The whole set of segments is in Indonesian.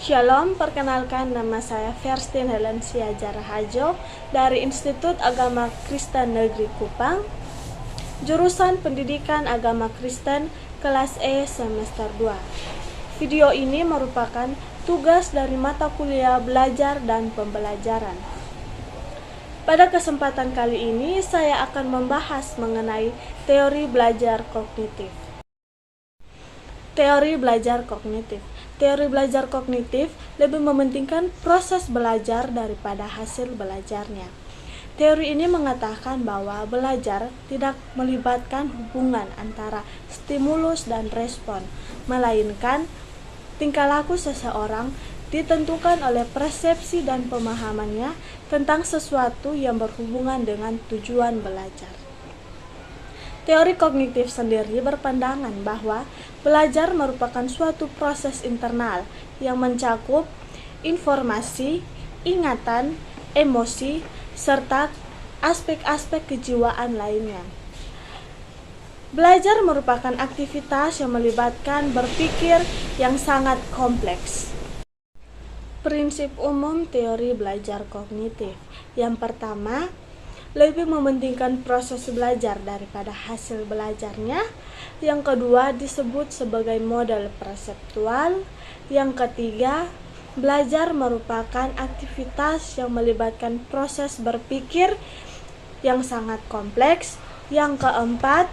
Shalom, perkenalkan nama saya Verstin Helensia Jarahajo dari Institut Agama Kristen Negeri Kupang, jurusan Pendidikan Agama Kristen kelas E semester 2. Video ini merupakan tugas dari mata kuliah belajar dan pembelajaran. Pada kesempatan kali ini saya akan membahas mengenai teori belajar kognitif. Teori belajar kognitif. Teori belajar kognitif lebih mementingkan proses belajar daripada hasil belajarnya. Teori ini mengatakan bahwa belajar tidak melibatkan hubungan antara stimulus dan respon, melainkan tingkah laku seseorang ditentukan oleh persepsi dan pemahamannya tentang sesuatu yang berhubungan dengan tujuan belajar. Teori kognitif sendiri berpandangan bahwa belajar merupakan suatu proses internal yang mencakup informasi, ingatan, emosi, serta aspek-aspek kejiwaan lainnya. Belajar merupakan aktivitas yang melibatkan berpikir yang sangat kompleks. Prinsip umum teori belajar kognitif. Yang pertama, lebih mementingkan proses belajar daripada hasil belajarnya. Yang kedua disebut sebagai model perseptual. Yang ketiga, belajar merupakan aktivitas yang melibatkan proses berpikir yang sangat kompleks. Yang keempat,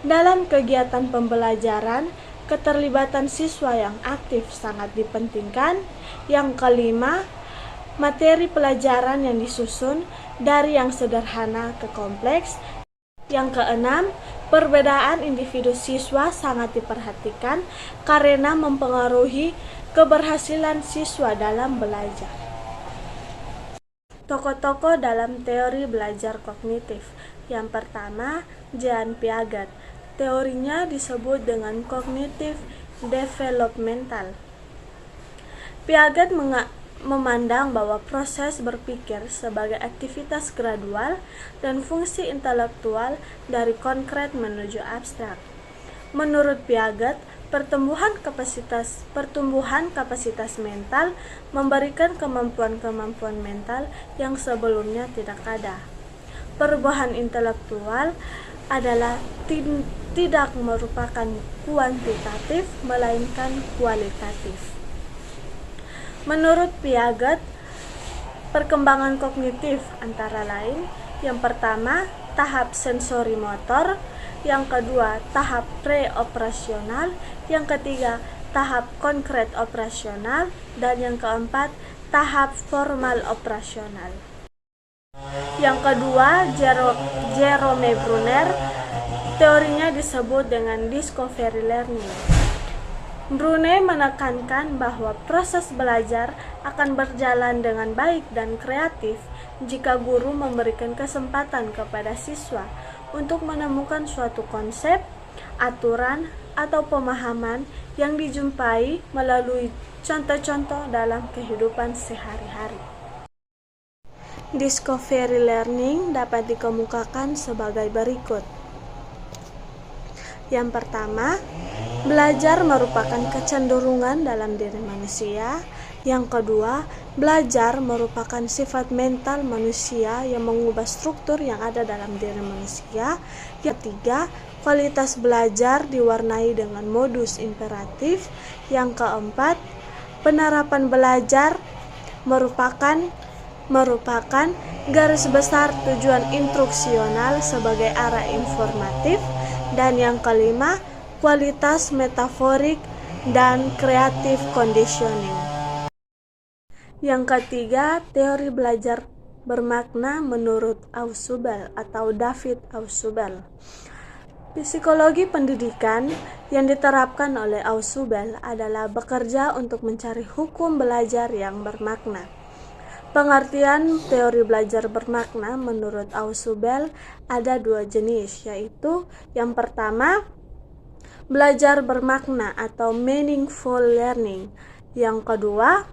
dalam kegiatan pembelajaran, keterlibatan siswa yang aktif sangat dipentingkan. Yang kelima, materi pelajaran yang disusun dari yang sederhana ke kompleks. Yang keenam, perbedaan individu siswa sangat diperhatikan karena mempengaruhi keberhasilan siswa dalam belajar. Tokoh-tokoh dalam teori belajar kognitif. Yang pertama, Jean Piaget. Teorinya disebut dengan kognitif developmental. Piaget memandang bahwa proses berpikir sebagai aktivitas gradual dan fungsi intelektual dari konkret menuju abstrak. Menurut Piaget, pertumbuhan kapasitas mental memberikan kemampuan-kemampuan mental yang sebelumnya tidak ada. Perubahan intelektual adalah tidak merupakan kuantitatif melainkan kualitatif. Menurut Piaget, perkembangan kognitif antara lain, yang pertama, tahap sensori motor, yang kedua, tahap pre-operasional, yang ketiga, tahap konkret operasional, dan yang keempat, tahap formal operasional. Yang kedua, Jerome Bruner, teorinya disebut dengan discovery learning. Brune menekankan bahwa proses belajar akan berjalan dengan baik dan kreatif jika guru memberikan kesempatan kepada siswa untuk menemukan suatu konsep, aturan, atau pemahaman yang dijumpai melalui contoh-contoh dalam kehidupan sehari-hari. Discovery learning dapat dikemukakan sebagai berikut. Yang pertama, belajar merupakan kecenderungan dalam diri manusia. Yang kedua, belajar merupakan sifat mental manusia yang mengubah struktur yang ada dalam diri manusia. Yang ketiga, kualitas belajar diwarnai dengan modus imperatif. Yang keempat, penerapan belajar merupakan garis besar tujuan instruksional sebagai arah informatif. Dan yang kelima, kualitas metaforik dan creative conditioning. Yang ketiga, teori belajar bermakna menurut Ausubel atau David Ausubel. Psikologi pendidikan yang diterapkan oleh Ausubel adalah bekerja untuk mencari hukum belajar yang bermakna. Pengertian teori belajar bermakna menurut Ausubel ada dua jenis, yaitu yang pertama, belajar bermakna atau meaningful learning. Yang kedua,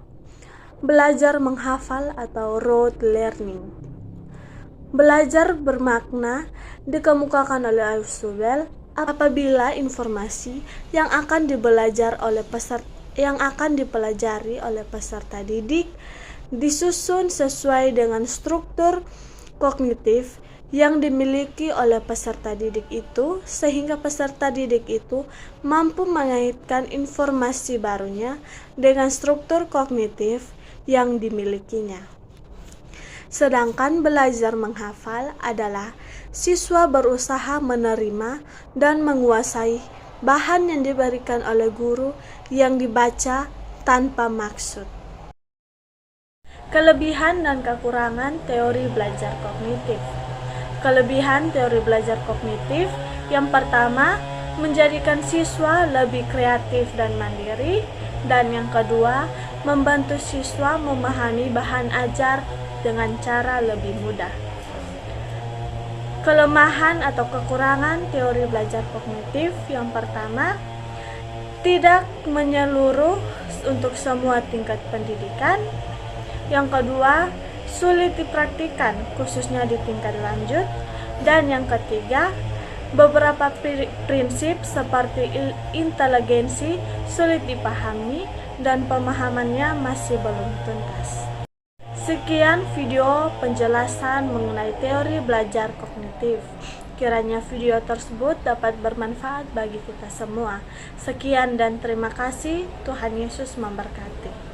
belajar menghafal atau rote learning. Belajar bermakna dikemukakan oleh Ausubel apabila informasi yang akan dibelajar oleh peserta yang akan dipelajari oleh peserta didik disusun sesuai dengan struktur kognitif yang dimiliki oleh peserta didik itu, sehingga peserta didik itu mampu mengaitkan informasi barunya dengan struktur kognitif yang dimilikinya. Sedangkan belajar menghafal adalah siswa berusaha menerima dan menguasai bahan yang diberikan oleh guru yang dibaca tanpa maksud. Kelebihan dan kekurangan teori belajar kognitif. Kelebihan teori belajar kognitif yang pertama, menjadikan siswa lebih kreatif dan mandiri, dan yang kedua, membantu siswa memahami bahan ajar dengan cara lebih mudah. Kelemahan atau kekurangan teori belajar kognitif yang pertama, tidak menyeluruh untuk semua tingkat pendidikan. Yang kedua, sulit dipraktikkan khususnya di tingkat lanjut. Dan yang ketiga, beberapa prinsip seperti inteligensi sulit dipahami dan pemahamannya masih belum tuntas. Sekian video penjelasan mengenai teori belajar kognitif. Kiranya video tersebut dapat bermanfaat bagi kita semua. Sekian dan terima kasih. Tuhan Yesus memberkati.